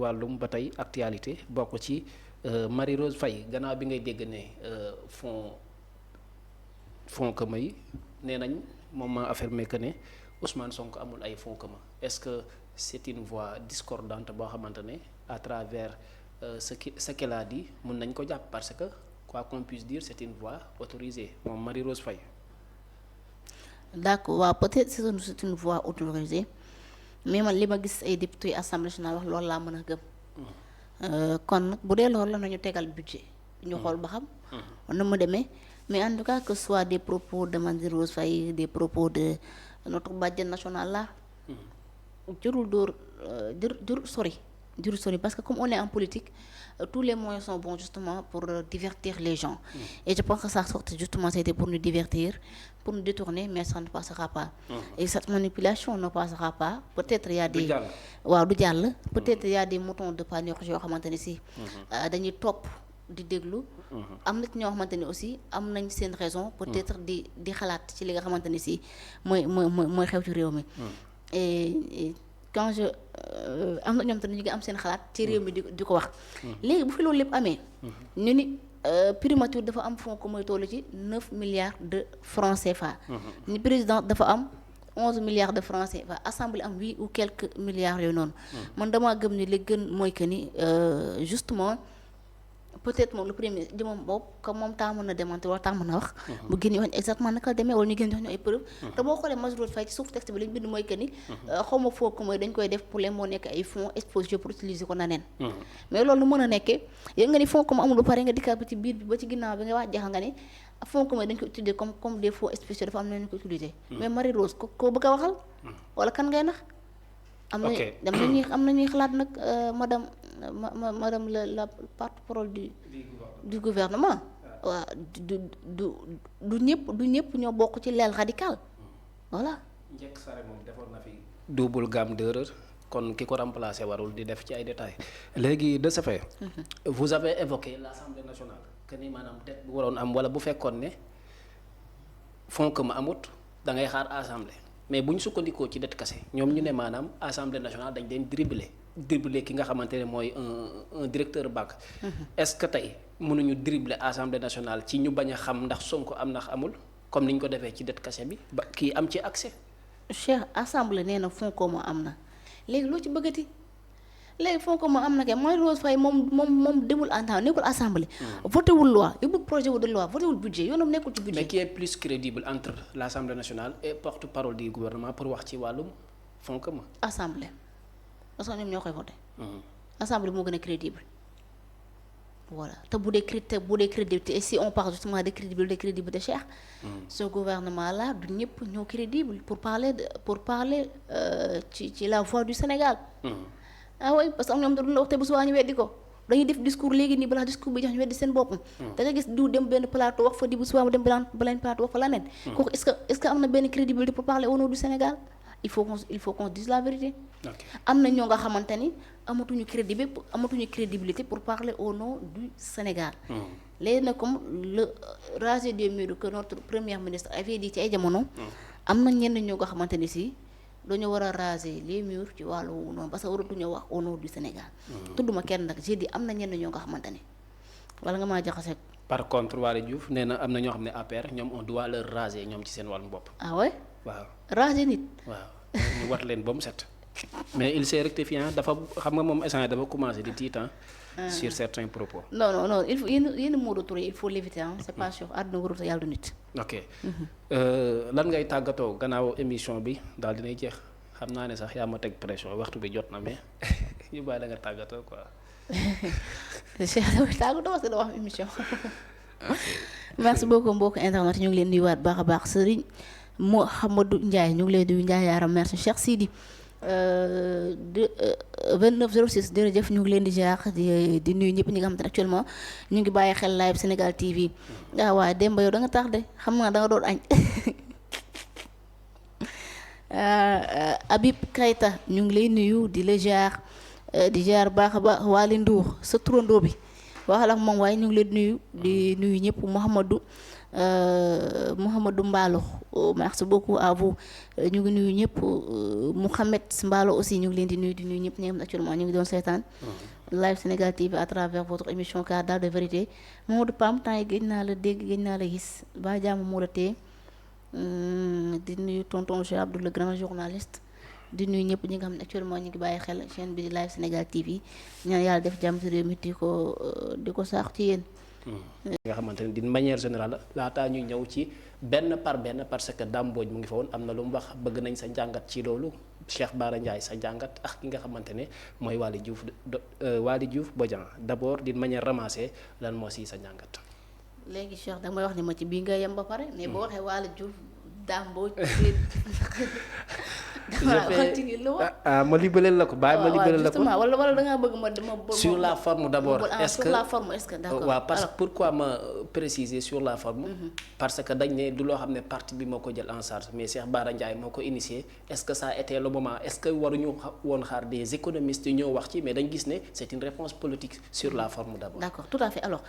wàllum ba tey actualité bokk ci Marie Rose Faye gannaaw bi ngay dégg ne fonds commun yi nee nañ moom maa affirmé que ne Ousmane Sonko amul ay fonds commun est-ce que c'est une voix discordante boo xamante ne à travers ce qu'elle a dit mun nañ ko jàpp parce que quoi qu'on puisse dire c'est une voix autorisée moom Marie Rose Faye. d'accord waaw peut-être c'est une voix autorisée mais man li ma gis ay députés assemblée nationale wax loolu laa mën a gëm. kon nag bu dee loolu la nañu tegal budget ñu xool ba xam. na mu demee mais en tout cas que ce soit des propos de Marie Rose Faye des propos de notre bàjjen nationale là. jërul dóor jërul sori parce que comme on est en politique tous les moyens sont bons justement pour divertir les gens. Et je pense que ça sortait justement c'était pour nous divertir pour nous détourner mais ça ne passera pas. Et cette manipulation ne passera pas peut-être y a des waaw du jàll peut-être y a des moutons de Panurge yoo xamante ne si dañuy topp di déglu am na ñoo xamante ne aussi am nañ seen raison peut-être di xalaat ci li nga xamante ne si mooy xew ci réew mi. Et quand je am na ñoom tamit ñu ngi am seen xalaat ci réew mi di ko wax. léegi bu fi loolu lépp amee. ñu ni primature dafa am fonds commun toll ci 9 milliards de francs CFA. ni président dafa am 11 milliards de francs CFA assemblée am 8 ou quelques milliards yooyu noonu. man damaa gëm ni li gën mooy que ni justement peut-être moom le premier di moom boobu comme moom taa mën na démentir wala taa mën na wax. bu génn wax exactement naka la demee wala ñu génn jox ñu ay preuves. te boo xoolee Marie Rose Faye ci suuf texte bi li ñu bind mooy que ni. xaw ma foo ko mooy dañ koy def pour les moo nekk ay fonds exposition pour utiliser ko na neen. mais loolu lu mën a nekkee yéen nga ni fonds commun amul ba pare nga dikkaat ba ci biir bi ba ci ginnaaw bi nga wax jeexal nga ni fonds commun dañ ko utiliser comme des fonds spéciaux dafa am na ñu ko utiliser. mais Marie Rose ko bëgg a waxal. wala kan ngay nax. am na ñuy xalaat nag madame la porte-parole du gouvernement. waaw du ñëpp ñoo bokk ci l'aile radicale voilà. Njëkk Sare moom defoon na fi double gamme d'erreur kon ki ko remplacer warul di def ci ay détails léegi de ce fait. vous avez évoqué l'Assemblée nationale que ni maanaam dette bu waroon am wala bu fekkoon ne fonds commun amut da ngay xaar assemblée. mais bu ñu sukkandikoo ci det kase ñoom ñu ne maanaam assemblée nationale dañ leen dribbler ki nga xamante ne mooy un directeur banque. est-ce que tey mënuñu dribbler assemblée nationale ci ñu bañ a xam ndax Sonko am ndax amul comme ni ñu ko defee ci det kase bi ba kii am ci accès. Cheikh assemblée nee na fonds commun am na léegi loo ci bëggati léegi fonds commun am na kay Marie Rose Faye moom demul nekkul assemblée. voté wul loi yóbbul projet de loi voté wul budget yoonam nekkul ci budget. mais qui est plus crédible entre l'Assemblée nationale et porte-parole du gouvernement pour wax ci wàllum fonds commun. assemblée parce que ñoom ñoo koy voté. assemblée moo gën a crédible. voilà te bu dee crédibilité et si on parle justement de crédibilité Cheikh. ce gouvernement là du ñëpp ñoo crédible pour parler ci la voix du Sénégal. ah oui parce que am ñoom da duñ la wax te bu subaa ñu weddi ko dañuy def discours léegi nii balaa discours bi jox ñu weddi seen bopp. da nga gis du dem benn plateau wax fa di bu subaa mu dem beneen plateau wax fa leneen. kooku est-ce que am na benn crédibilité pour parler au nom du Sénégal il faut qu'on dise la vérité. am na ñoo nga xamante ni amatuñu crédibilité pour parler au nom du Sénégal. léegi nag comme le raser des murs que notre premier ministre avait dit ci ay jamono. am na ñenn ñoo nga xamante ni si. dañoo war a raser les murs ci wàllu noonu parce que waratuñoo wax au nom du Sénégal. tudduma kenn nag j'ai dit am na ñenn ñoo nga xamante ne wala nga maa jaxase. par contre Waly Diouf nee na am na ñoo xam ne APR ñoom on doit leur raser ñoom ci seen wàllum bopp. ah ouais. waaw raser nit. waaw ñu wat leen ba mu set. mais il s'est rectifié dafa xam nga moom instant dafa commencé di tiitan sur certains propos. non il faut yenn mots de il faut l'éviter c'est pas sûr àdduna warut a yàlla du nit. ok lan ngay tàggatoo gannaaw émission bi daal dinay jeex xam naa ne sax yaa ma teg pression waxtu bi jot na mais ñu bàyyi la nga tàggatoo quoi. Cheikh damay tàggatoo parce que dama am émission. merci beaucoup mbokk internet ñu ngi leen nuyuwaat baax a baax Serigne Mouhamadou Ndiaye ñu ngi leen di Ndiaye yaaram merci Cheikh Sidi. 2906 jërëjëf ñu ngi leen di jaar di nuyu ñëpp ñi nga xam te ne actuellement ñu ngi bàyyi xel live Sénégal TV waaye Demba yow da nga tax de xam nga da nga doon añ Habib Kayta ñu ngi lay nuyu di la jaar di jaar baax a baax Waly Ndour sa turandoo bi waxal ak moom waaye ñu ngi leen nuyu di nuyu ñëpp Mouhamadou Mballo merci beaucoup à vous ñu ngi nuyu ñëpp Mouhamed Mballo aussi ñu ngi leen di nuyu ñëpp ñi nga xam ne actuellement ñu ngi doon seetaan live Sénégal TV à travers votre émission Quart d'heure de vérité. Mamadou Pam temps yi gëj naa la dégg gëj naa la gis ba jàmm moo la tee di nuyu tonton Cheikh Abdou le grand journaliste di nuyu ñëpp ñi nga xam ne actuellement ñu ngi bàyyi xel chaîne bi di live Sénégal TV ñaan yàlla def jàmm ci réew mi di ko saax ci yéen. nga xamante ne d'une manière générale laataa ñuy ñëw ci benn par benn parce que Dame Mbodj mu ngi fa woon am na lu mu wax bëgg nañ sa njàngat ci loolu Cheikh Bara Ndiaye sa njàngat ak ki nga xamante ne mooy Waly Diouf Bodian d'abord d'une manière ramassée lan moo si sa njàngat. léegi Cheikh da may wax ni ma ci bii nga yem ba pare mais boo waxee Waly Diouf Dame Mbodj ma libelleel la ko bàyyi ma libelleel la ko wala da ngaa bëgg ma sur la forme d'abord est-ce que sur la forme est-ce que d'accord waaw parce que pourquoi ma préciser sur la forme parce que dañ ne du loo xam ne parti bi moo ko jël en charge mais Cheikh Bara Ndiaye moo ko initié est-ce que ça a été le moment est-ce que waruñu woon xaar des économistes ñoo wax ci mais dañ gis ne c'est une réponse politique sur la forme d'abord. D'accord, tout à fait. Alors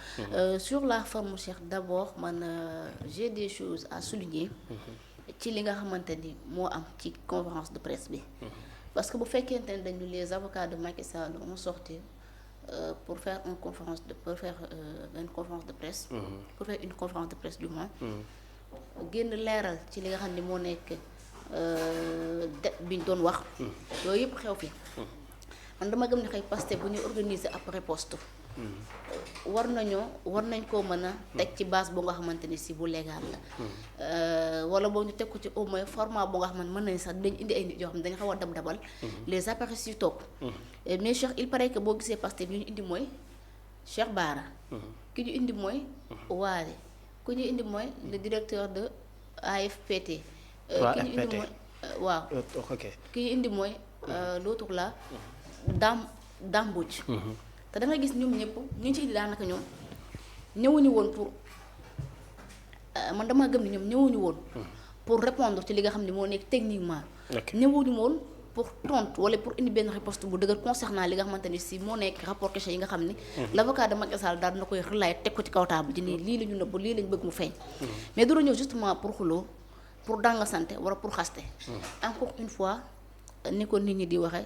sur la forme Cheikh d'abord man j'ai des choses à souligner ci li nga xamante ni moo am ci conférence de presse bi parce que bu fekkente ne dañu les avocats de Macky Sall ont sorti pour faire une conférence de presse pour faire une conférence de presse du moins génn leeral ci li nga xam ne moo nekk det bi ñu doon wax yooyu yëpp xew fi man dama gëm ne xëy Pastef bu ñuy organiser après poste war nañ koo mën a teg ci base boo nga xamante ni si bu légal la wala boo ñu teg ko ci au moins format boo nga xamante mën nañ sax dañ indi ay nit yoo xam ne dañ xaw a dabal les appareils yu toog mais Cheikh il paraît que boo gisee Pastef bi ñu indi mooy Cheikh Bara ki ñu indi mooy Waly ku ñu indi mooy le directeur de AFPT ki ñu indi mooy waaw ki ñu indi mooy l'autre là Dame Mbodj te da nga gis ñoom ñëpp ñu ci indi daanaka ñoom ñëwuñu woon pour man dama gëm ni ñoom ñëwuñu woon pour répondre ci li nga xam ne moo nekk techniquement ñëwuñu woon pour tontu wala pour indi benn riposte bu dëgër concernant li nga xamante ni si moo nekk rapport caché yi nga xam ni l'avocat de Macky Sall daal na koy relayer teg ko ci kaw table ji nii lii la ñu nëbb lii lañ bëgg mu feeñ mais dara ñëw justement pour xuloo pour danga sante wala pour xaste encore une fois ni ko nit ñi di waxee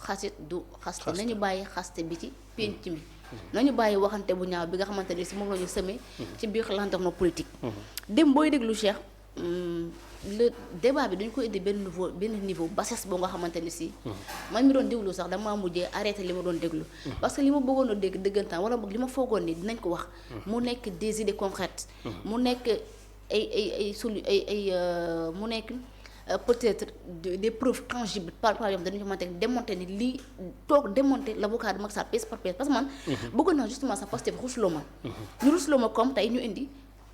xasit du xaste nañu bàyyi xaste bi ci penc mi nañu bàyyi waxante bu ñaaw bi nga xamante ni si moom la ñu semé ci biir landerneau politique dem booy déglu Cheikh le débat bi dañu ko indi benn niveau bassesse boo nga xamante ni si man mi doon déglu sax damaa mujjee arrêté li ma doon déglu parce que li ma bëggoon a dégg dëggantaan wala boog li ma foogoon ni dinañ ko wax mu nekk des idées concrètes mu nekk mu nekk peut-être des preuves tangibles par exemple dañu xamante ne démonter ni lii toog démonter l'avocat de Macky Sall pièce par pièce parce que man bëggoon naa justement ça parce que rusloo ma ñu rusloo ma comme tey ñu indi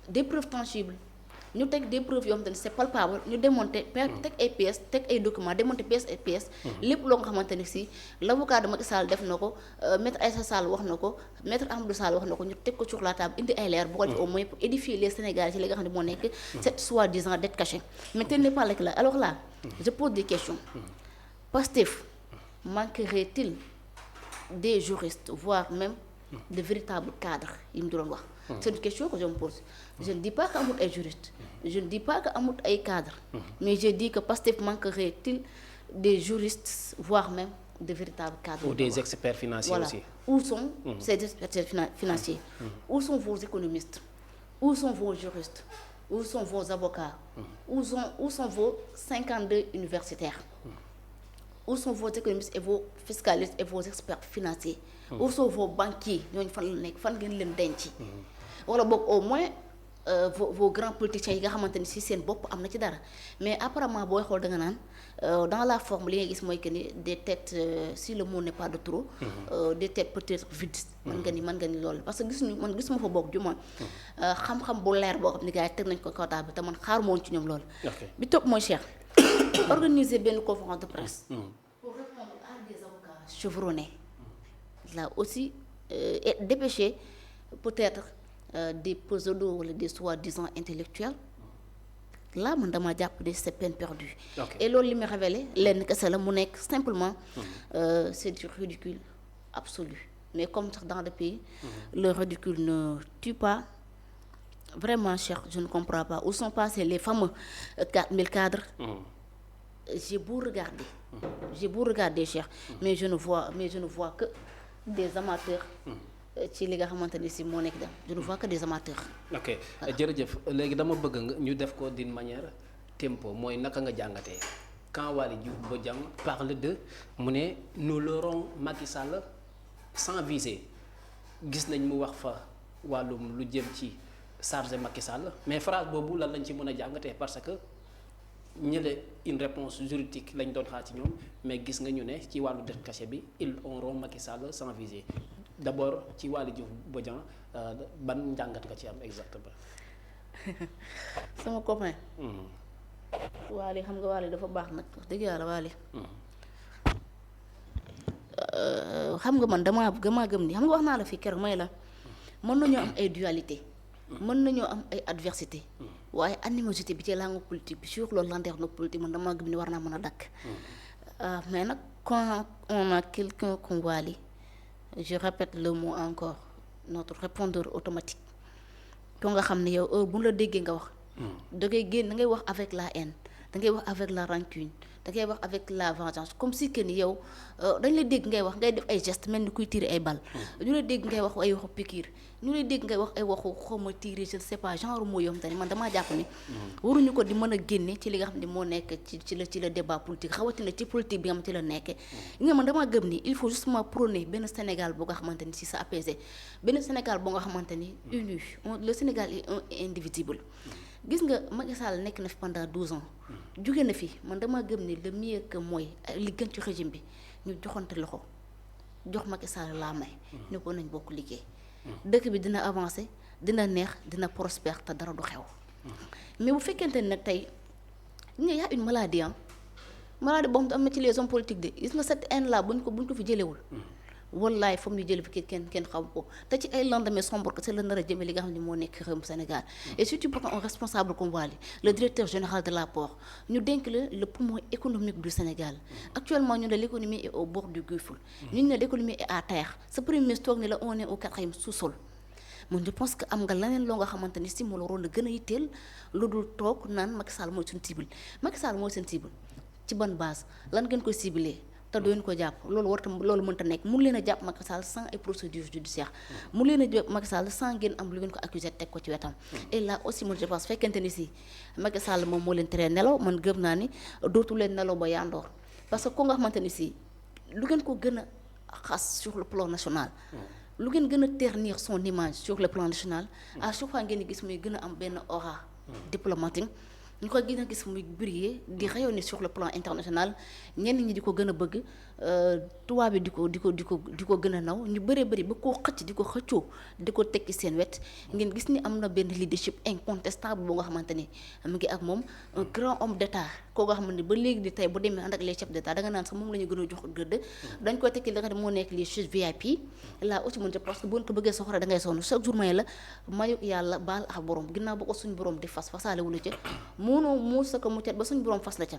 des preuves tangibles ñu teg des preuves yoo xamante ne c'est palpable ñu démonter teg ay pièces teg ay documents démonter pièces et pièces lépp loo nga xamante ne si l'avocat de Macky Sall def na ko maître Aïssa Sall wax na ko maître Amadou Sall wax na ko ñu teg ko sur la table indi ay leer bu ko def au moins pour édifier les Sénégalais ci li nga xam ne moo nekk cette soi-disant dette cachée mais tel n'est pas le cas alors là je pose des questions Pastef manquerait-il des juristes voire même de véritables cadres yi mu doon wax c'est une question que je me pose je ne dis pas que amul ay juristes je ne dis pas que amul ay cadres mais je dis que Pastef manquerait-il des juristes voire même de véritables cadres ou des experts financiers voilà. aussi Où sont ces experts financiers où sont vos économistes où sont vos juristes où sont vos avocats où sont vos 52 universitaires où sont vos économistes et vos fiscalistes et vos experts financiers où sont vos banquiers ñooñu fan la nekk fan ngeen leen denc wala boog au moins vos grands politiciens yi nga xamante ni si seen bopp am na ci dara mais apparemment booy xool da nga naan dans la forme li nga gis mooy que ni des têtes si le mot n'est pas de trop des têtes peut-être vides mën nga ni loolu parce que gisuma fa bokk juma xam-xam bu leer boo xam ni gars yi teg nañ ko kaw table bi te man xaaruma woon ci ñoom loolu bi topp mooy Cheikh organiser benn conférence de presse pour répondre à des avocats chevronnés là aussi et dépêcher peut-être des pseudo wala des soi-disant intellectuels là man dama jàpp ne c'est peine perdue et loolu li muy révélé lenn kese la mu nekk simplement c'est du ridicule absolu mais comme sax dans le pays le ridicule ne tue pas. Vraiment Cheikh, je ne comprends pas où sont passés les fameux 4000 cadres. J'ai beau regarder Cheikh, mais je ne vois que des amateurs. ci li nga xamante ni si moo nekk dem je ne vois que des amateurs. ok jërëjëf léegi dama bëgg nga ñu def ko d'une manière tempo mooy naka nga jàngatee quand Waly Diouf Bodiang parle de mu ne nous l'aurons Macky Sall sans viser gis nañ mu wax fa wàllum lu jëm ci chargé Macky Sall mais phrase boobu lan lañ ci mën a jàngatee parce que ñële une réponse juridique lañ doon xaar ci ñoom mais gis nga ñu ne ci wàllu dette cachée bi ils auront Macky Sall sans viser d'abord ci Waly Diouf Bodiang ban njàngat nga ci am exactement. sama copain. Waly xam nga Waly dafa baax nag wax dëgg yàlla Waly. xam nga man damaa gëm ni xam nga wax naa la fii keroog may la mën nañoo am ay dualité. mën nañoo am ay adversité. waaye animosité bi ci langue politique bi sur le landerneau politique man damaa gëm ni war naa mën a dakk. mais nag quand on a quelqu'un comme Waly, je répète le mot encore, notre répondeur automatique ko nga xam ne yow heure bu la déggee nga wax da ngay wax avec la haine, da ngay wax avec la rancune, da ngay wax avec la vengeance, comme si que ni yow dañ la dégg ngay wax ngay def ay gestes mel ni kuy tirer ay balles. ñu la dégg ngay wax ay waxu piqûre, ñu la dégg ngay wax ay waxu xawma tirer je ne sais pas genre moo yom te ni man damaa jàpp ni waruñu ko di mën a génne ci li nga xam ne moo nekk ci la débat politique xawatina ci politique bi nga xam ci la nekkee. nga man damaa gëm ni il faut justement prôner benn Sénégal boo nga xamante ni si sa apaisé, benn Sénégal boo nga xamante ni uni. Le Sénégal est indivisible. gis nga Macky Sall nekk na fi pendant 12 ans jóge na fi man dama gëm ni le mieux que mooy li gën ci régime bi ñu joxante loxo jox Macky Sall laa may ne ko nañ bokk liggéey dëkk bi dina avancer dina neex dina prospère te dara du xew. mais bu fekkente ne nag tey ñu y a une maladie boo xam ne am na ci les hommes politiques de gis nga cette haine là buñ ko fi jëlewul wallaay foog ñu jël fi kenn xam ko te ci ay lendemain sombre que c'est la nar a jëme li nga xam ne moo nekk réewum Sénégal. et surtout pour un responsable comme Waly, le directeur général de l'APOR, ñu dénk le poumon économique du Sénégal. Actuellement ñu ne l'économie est au bord du gouffre, ñu ne l'économie est à terre. Sa premier ministre toog ne la on est au 4e sous-sol. man je pense que am nga leneen loo nga xamante ni si moo la waroon a gën a yitteel lu dul toog naan Macky Sall mooy suñu cible. Macky Sall mooy seen cible ci ban base lan ngeen koy ciblé te doon ko jàpp loolu mënta nekk mun leen a jàpp Macky Sall sans ay procédures judiciaires mun leen a jàpp Macky Sall sans ngeen am lu ngeen ko accusé teg ko ci wetam. et là aussi man je pense fekkente ni si Macky Sall moom moo leen teree nelaw man gëm naa ni dootu leen nelaw ba yandoor parce que ko nga xamante ni si lu ngeen ko gën a xas sur le plan national. lu ngeen gën a ternir son image sur le plan national à chaque fois ngeen gis muy gën a am benn aura diplomatique. ñu ko gën a gis muy briller di rayonner sur le plan international ñenn ñi di ko gën a bëgg tubaab bi di ko gën a naw ñu bëree bëri ba koo xëcc di ko xëccoo di ko tekki seen wet ngeen gis ni am na benn leadership incontestable boo nga xamante ni mu ngi ak moom un grand homme d'état koo nga xamante ni ba léegi di tey bu demee ànd ak les chefs d'état da nga naan sax moom la ñu gën a jox gëdd dañ koy tekki da nga ne moo nekk les choses VIP là aussi mën parce que bu ko bëggee soxla da ngay sonn chaque jour may la mayu yàlla baal ak borom ginnaaw ba ko suñu borom di fas fasaale wula ca mënoo muus sa ko mu tet ba suñ borom fas la ca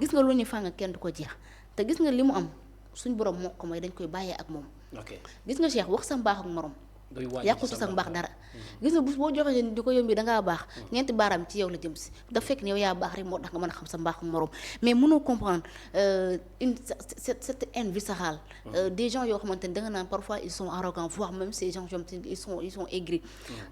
gis nga lu ñuy fàng kenn du ko jeex te gis nga li mu am suñ borom moo ko may dañ koy bàyyee ak moom. gis nga Cheikh wax sa mbaax ak morom yàqu ci sa mbaax dara gis nga boo joxee di ko yombi dangaa baax ñeenti baaraam ci yow la jëm si daf fekk ne yow yaa baax rek moo tax nga mën a xam sa mbaax ak morom mais mënoo comprendre cette haine viscérale des gens yoo xamante ni da nga naan parfois ils sont arrogants voire même ces gens ils sont aigris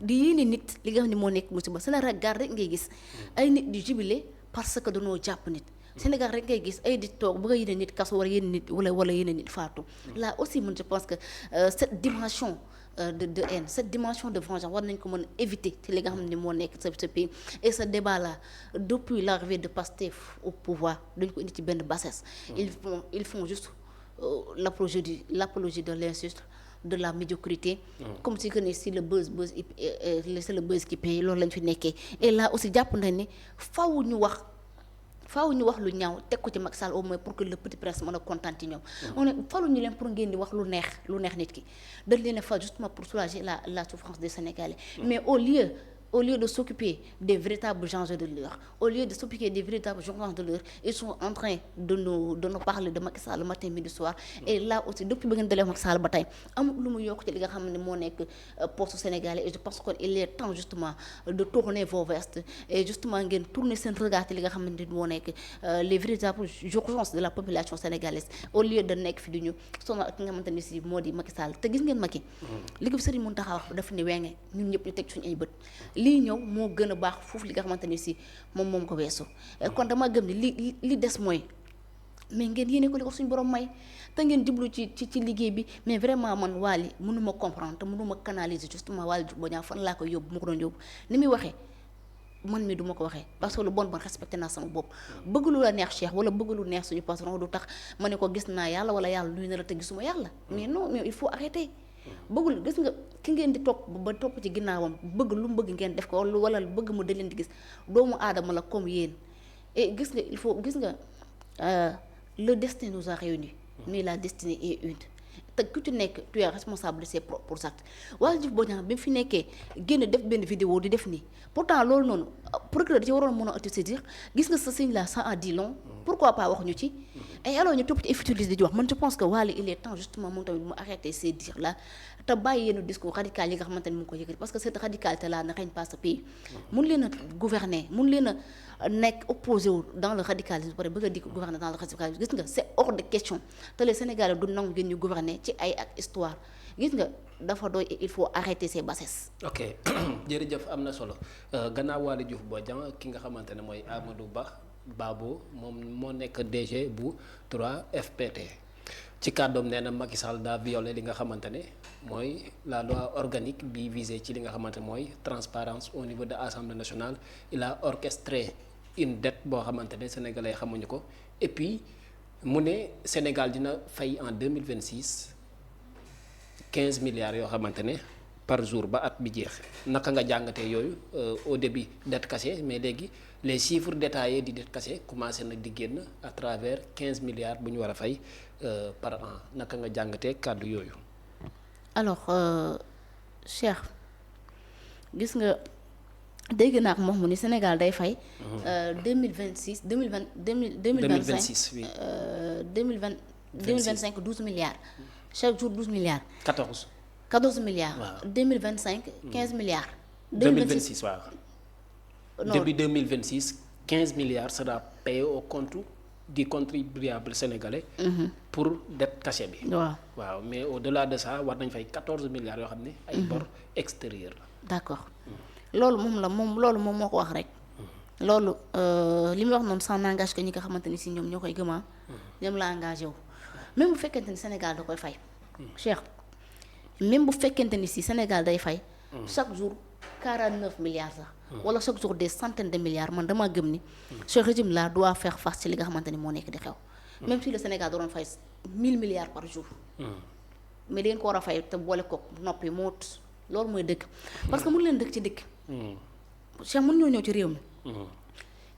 di yéene nit li nga xam ne moo nekk musiba Sénégal rek ngay gis ay nit di jubilé parce que dañoo jàpp nit Sénégal rek ngay gis ay di toog bëgg a yéene nit kaso wala yéene nit wala yéene nit faatu là aussi man je pense que cette dimension de haine, cette dimension de vengeance war nañ ko mën a éviter ci li nga xam ne moo nekk ce pays et ce débat là depuis l'arrivée de Pastef au pouvoir dañ ko indi ci benn bassesse ils font juste l'apologie de l'insulte, de la médiocrité comme si que ne si le buzz c'est le buzz qui paye loolu lañ fi nekkee et là aussi jàpp nañ ne faaw ñu wax lu ñaaw teg ko ci Macky Sall au moins pour que le petit prince mën a kontaan ci ñoom on est falu ñu leen pour ngeen di wax lu neex nit ki dañ leen a fa justement pour soulager la souffrance des Sénégalais mais au lieu au lieu de s'occuper des véritables enjeux de l'heure, au lieu de s'occuper des véritables urgences de l'heure, ils sont en train de nous parler de Macky Sall le matin midi soir. Et là aussi depuis ba ngeen dalee Macky Sall ba tey amul lu mu yokk ci li nga xam ne moo nekk poste sénégalais. Et je pense que il est temps justement de tourner vos vestes et justement ngeen tourner seen regard ci li nga xamante ni moo nekk les véritables urgences de la population sénégalaise au lieu de nekk fi di ñu sonal ak ki nga xamante ni si moo di Macky Sall. Te gis ngeen Macky li ko Serigne Mountakha wax dafa ne wenge ñun ñëpp ñu teg suñu ay bët lii ñëw moo gën a baax foofu li nga xamante ni si moom ko weesu. kon dama gëm ni li des mooy mais ngeen yéene ko li ko suñu borom may te ngeen jublu ci liggéey bi. Mais vraiment man Waly mënuma comprendre te mënuma canaliser justement Waly Diouf Bodiang fan laa koy yóbbu mu ko doon yóbbu ni muy waxee man mi duma ko waxee parce que lu bon respecté naa sama bopp. Bëgg lu la neex Cheikh wala bëgg lu neex suñu patron du tax ma ne ko gis naa yàlla wala yàlla luy na la te gisuma yàlla. Mais non mais il faut arrêter. Bëggul gis nga ki ngeen di topp ba topp ci ginnaawam bëgg lu mu bëgg ngeen def ko wala bëgg mu da leen di gis doomu aadama la comme yéen. Et gis nga il faut gis nga le destin nous a réunis mais la destinée est une. te ku ci nekk tu es responsable de ses propres actes. Waly Diouf Bodiang bi mu fi nekkee génn def benn vidéo di def nii pourtant loolu noonu procureur da ci waroon mën a autoriser gis nga sa signe là ça en dit long. Pourquoi pas waxuñu ci. Et alors ñu topp ci futilité di wax man je pense que Waly il est temps justement moom tamit mu arrêter ces dires là te bàyyi yenn discours radical yi nga xamante ni mu ngi ko yëkkati parce que cette radicalité là ne règne pas ce pays. mun leen a gouverner mun leen a nekk opposé wu dans le radicalisme pare bëgg a di gouverner dans le radicalisme gis nga c'est hors de question te les Sénégalais du nangu ngeen ñu gouverner ci ay ak histoire gis nga dafa doy il faut arrêter ces bassesses. ok jërëjëf am na solo gannaaw Waly Diouf Bodiang ki nga xamante ne mooy Amadou Babo moom moo nekk DG bu 3FPT ci kàddoom nee na Macky Sall daa violé li nga xamante ne mooy la loi organique bi visé ci li nga xamante mooy transparence au niveau de l'Assemblée nationale. Il a orchestré une dette boo xamante ne sénégalais xamuñu ko et puis mu ne Sénégal dina fay en 2026 15 milliards yoo xamante ne par jour ba at bi jeex naka nga jàngatee yooyu au début dette cachée mais léegi les chiffres détaillés di dette cachée commencé na di génn à travers 15 milliards bu ñu war a fay par an naka nga jàngatee kàddu yooyu. Alors Cheikh gis nga dégg naa ko moom mu ni Sénégal day fay. 2026 2026 oui. 2025 12 milliards. Chaque jour 12 milliards. 14 milliards. waaw 2025 15 milliards. 2026 waaw. non début 2026 15 milliards sera payé au compte du contribuable sénégalais. pour dette cachée bi. waaw mais au-delà de ça war nañ fay 14 milliards yoo xam ne. ay bor extérieur la. d'accord loolu moom moo ko wax rek. loolu li muy wax noonu ça n'engage que ñi nga xamante ni si ñoom ñoo koy gëmaa. ñoom la engagé wu même bu fekkente ni Sénégal da koy fay. Cheikh même bu fekkente ni si Sénégal day fay. chaque jour 49 milliards sax. wala chaque jour des centaines de milliards man dama gëm ni. ce régime là doit faire face ci li nga xamante ni moo nekk di xew. même si le Sénégal da doon fay 1000 milliards par jour. mais da ngeen ko war a fay te boole koog noppi moot loolu mooy dëkk. parce que mënu leen dëkk ci dëkk. Cheikh mën ñoo ñëw ci réew mi.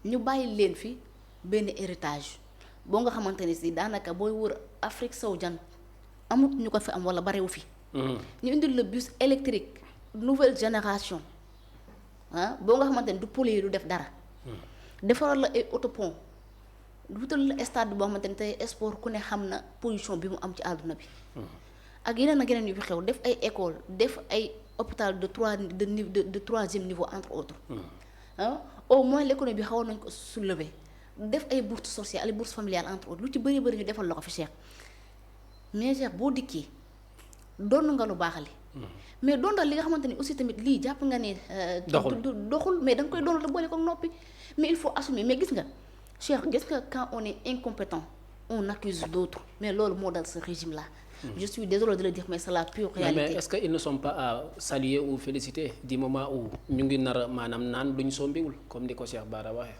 ñu bàyyi leen fi benn héritage boo nga xamante ni si daanaka booy wër Afrique sowu jant amut ñu ko fi am wala bariwu fi. ñu indil le bus électrique nouvelle génération boo nga xamante ni du polluer du def dara. defaral la ay autopont wutal la stade boo xamante ni tey sport ku ne xam na position bi mu am ci àdduna bi. ak yeneen ak yeneen yu fi xew def ay école def ay hôpital de troisième niveau entre autres. Au moins l'économie bi xawoon nañ ko soulever def ay bourses sociales ay bourses familiales entre autres lu ci bëri ñu defal la ko fi Cheikh mais Cheikh boo dikkee doon nga lu baaxali mais doon li nga xamante ni aussi tamit lii jàpp nga ne. doxul mais da nga koy doon la boole ko noppi mais il faut assumer mais gis nga Cheikh gis nga quand on est incompétent on accuse d'autres mais loolu moo dal ce régime là. Je suis désolée de le dire mais c'est la pure réalité. Mais est-ce qu'ils ne sont pas à saluer ou féliciter du moment où ñu ngi nar a maanaam naan duñ sombiwul comme ni ko Cheikh Bara waxee.